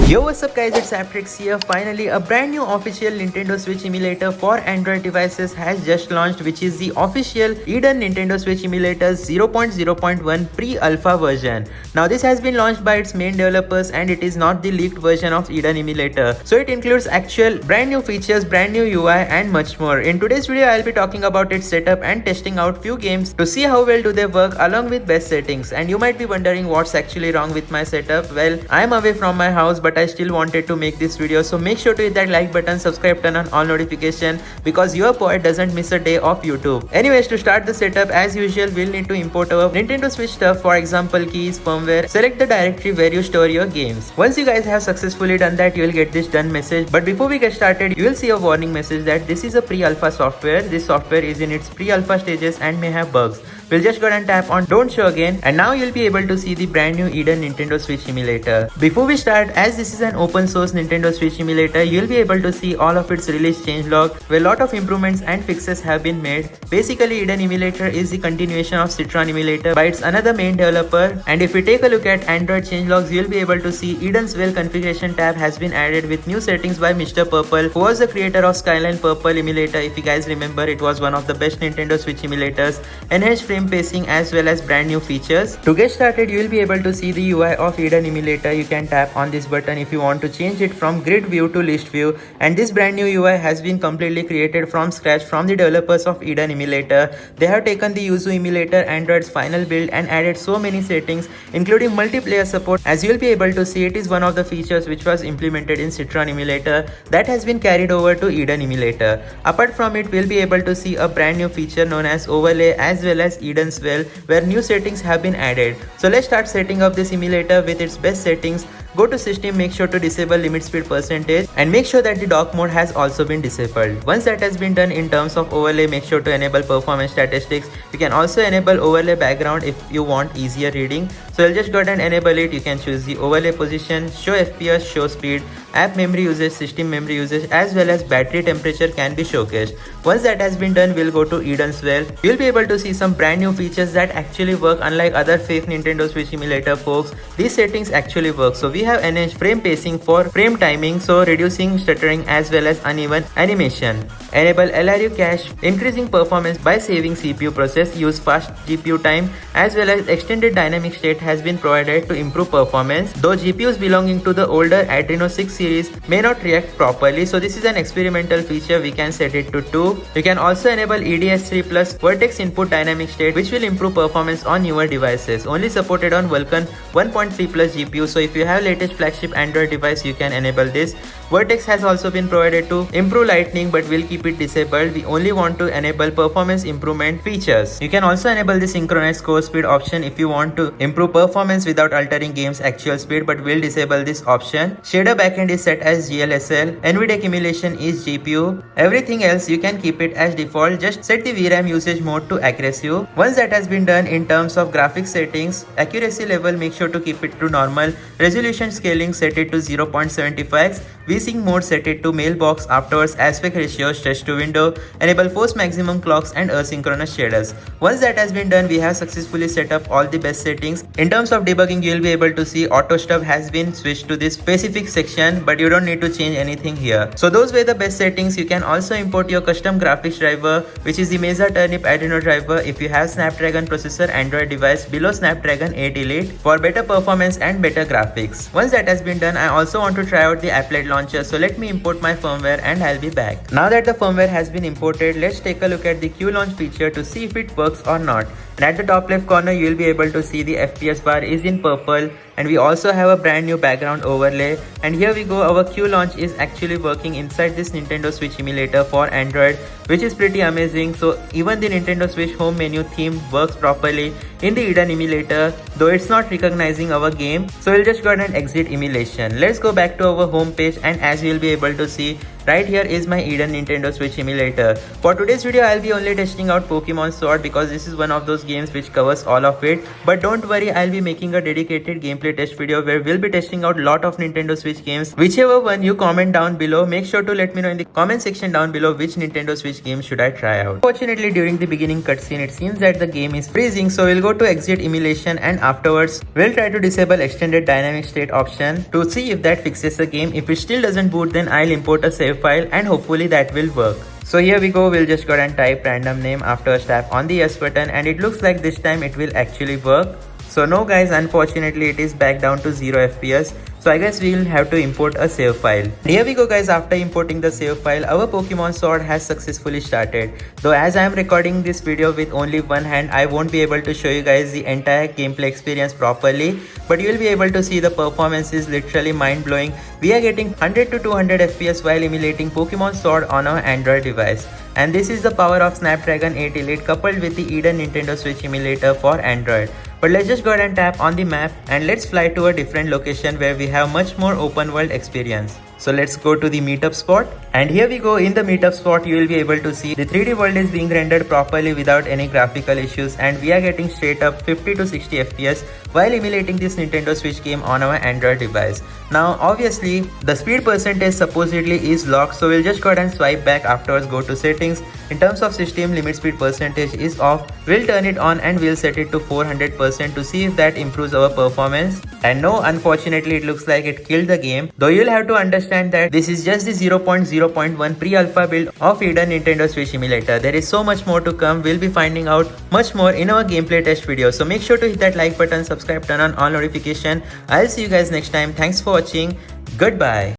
Yo, what's up guys, it's ApTreX here. Finally, a brand new official Nintendo Switch emulator for Android devices has just launched, which is the official Eden Nintendo Switch Emulator 0.0.1 pre-alpha version. Now this has been launched by its main developers and it is not the leaked version of Eden emulator. So it includes actual brand new features, brand new UI and much more. In today's video, I'll be talking about its setup and testing out few games to see how well do they work along with best settings. And you might be wondering what's actually wrong with my setup. Well, I'm away from my house but I still wanted to make this video, so make sure to hit that like button, subscribe, turn on all notification because your boy doesn't miss a day of YouTube. Anyways, to start the setup, as usual, we'll need to import our Nintendo Switch stuff, for example keys, firmware, select the directory where you store your games. Once you guys have successfully done that, you will get this done message. But before we get started, you will see a warning message that this is a pre-alpha software. This software is in its pre-alpha stages and may have bugs. We'll just go ahead and tap on don't show again, and now you'll be able to see the brand new Eden Nintendo Switch emulator. Before we start, as this is an open source Nintendo Switch emulator, you'll be able to see all of its release changelog where a lot of improvements and fixes have been made. Basically, Eden emulator is the continuation of Citron emulator by its another main developer, and if we take a look at Android changelogs, you'll be able to see Eden's Well configuration tab has been added with new settings by Mr. Purple, who was the creator of Skyline Purple emulator. If you guys remember, it was one of the best Nintendo Switch emulators, enhanced frame pacing as well as brand new features. To get started, you will be able to see the UI of Eden emulator. You can tap on this button if you want to change it from grid view to list view, and this brand new UI has been completely created from scratch from the developers of Eden emulator. They have taken the Yuzu emulator Android's final build and added so many settings including multiplayer support. As you'll be able to see, it is one of the features which was implemented in Citron emulator that has been carried over to Eden emulator. Apart from it, we'll be able to see a brand new feature known as overlay as well as Eden's Well, where new settings have been added. So let's start setting up this emulator with its best settings. Go to system, make sure to disable limit speed percentage and make sure that the dock mode has also been disabled. Once that has been done, in terms of overlay, make sure to enable performance statistics. You can also enable overlay background if you want easier reading. So I'll just go ahead and enable it. You can choose the overlay position, show FPS, show speed, app memory usage, system memory usage as well as battery temperature can be showcased. Once that has been done, we'll go to Eden's Well. You'll be able to see some brand new features that actually work. Unlike other fake Nintendo Switch emulator folks, these settings actually work. So we have enhanced frame pacing for frame timing, so reducing stuttering as well as uneven animation. Enable LRU cache, increasing performance by saving CPU process, use fast GPU time as well as extended dynamic state has been provided to improve performance. Though GPUs belonging to the older Adreno 6 series may not react properly, so this is an experimental feature. We can set it to 2. You can also enable EDS3 plus Vertex input dynamic state, which will improve performance on newer devices. Only supported on Vulkan 1.3 plus GPU, so if you have latest flagship Android device, you can enable this. Vertex has also been provided to improve lightning, but we'll keep it disabled. We only want to enable performance improvement features. You can also enable the synchronized score speed option if you want to improve performance without altering game's actual speed, but we'll disable this option. Shader backend is set as GLSL. NVIDIA emulation is GPU. Everything else you can keep it as default. Just set the VRAM usage mode to aggressive. Once that has been done, in terms of graphics settings, accuracy level, make sure to keep it to normal. Resolution scaling, set it to 0.75x. VSync mode, set it to mailbox. Afterwards, aspect ratio, stretch to window. Enable force maximum clocks and asynchronous shaders. Once that has been done, we have successfully set up all the best settings. In terms of debugging, you will be able to see auto stub has been switched to this specific section, but you don't need to change anything here. So those were the best settings. You can also import your custom graphics driver, which is the Mesa Turnip Adreno driver if you have Snapdragon processor Android device below Snapdragon 8 Elite for better performance and better graphics. Once that has been done, I also want to try out the applet launcher, so let me import my firmware and I'll be back. Now that the firmware has been imported, let's take a look at the Q launch feature to see if it works or not. And at the top left corner, you will be able to see the FPS bar is in purple, and we also have a brand new background overlay. And here we go, our Q launch is actually working inside this Nintendo Switch emulator for Android, which is pretty amazing. So even the Nintendo Switch home menu theme works properly in the Eden emulator, though it's not recognizing our game. So we'll just go ahead and exit emulation. Let's go back to our home page, and as you'll be able to see, Right here is my Eden Nintendo Switch emulator. For today's video, I'll be only testing out Pokemon Sword because this is one of those games which covers all of it. But don't worry, I'll be making a dedicated gameplay test video where we'll be testing out lot of Nintendo Switch games. Whichever one you comment down below, make sure to let me know in the comment section down below which Nintendo Switch game should I try out. Fortunately, during the beginning cutscene, it seems that the game is freezing, so we'll go to exit emulation and afterwards we'll try to disable extended dynamic state option to see if that fixes the game. If it still doesn't boot, then I'll import a save file and hopefully that will work. So here we go, we'll just go and type random name after tap on the yes button, and it looks like this time it will actually work. So no guys, unfortunately it is back down to 0 FPS. So I guess we'll have to import a save file. Here we go guys, after importing the save file, our Pokemon Sword has successfully started. Though as I am recording this video with only one hand, I won't be able to show you guys the entire gameplay experience properly. But you will be able to see the performance is literally mind-blowing. We are getting 100 to 200 FPS while emulating Pokemon Sword on our Android device. And this is the power of Snapdragon 8 Elite coupled with the Eden Nintendo Switch emulator for Android. But let's just go ahead and tap on the map and let's fly to a different location where we have much more open world experience. So let's go to the meetup spot, and here we go. In the meetup spot you will be able to see the 3D world is being rendered properly without any graphical issues, and we are getting straight up 50 to 60 FPS while emulating this Nintendo Switch game on our Android device. Now obviously the speed percentage supposedly is locked, so we'll just go ahead and swipe back afterwards, go to settings. In terms of system, limit speed percentage is off. We'll turn it on and we'll set it to 400% to see if that improves our performance. And no, unfortunately it looks like it killed the game. Though you'll have to understand that this is just the 0.0.1 pre-alpha build of Eden Nintendo Switch emulator. There is so much more to come. We'll be finding out much more in our gameplay test video. So make sure to hit that like button, subscribe, turn on all notification. I'll see you guys next time. Thanks for watching. Goodbye.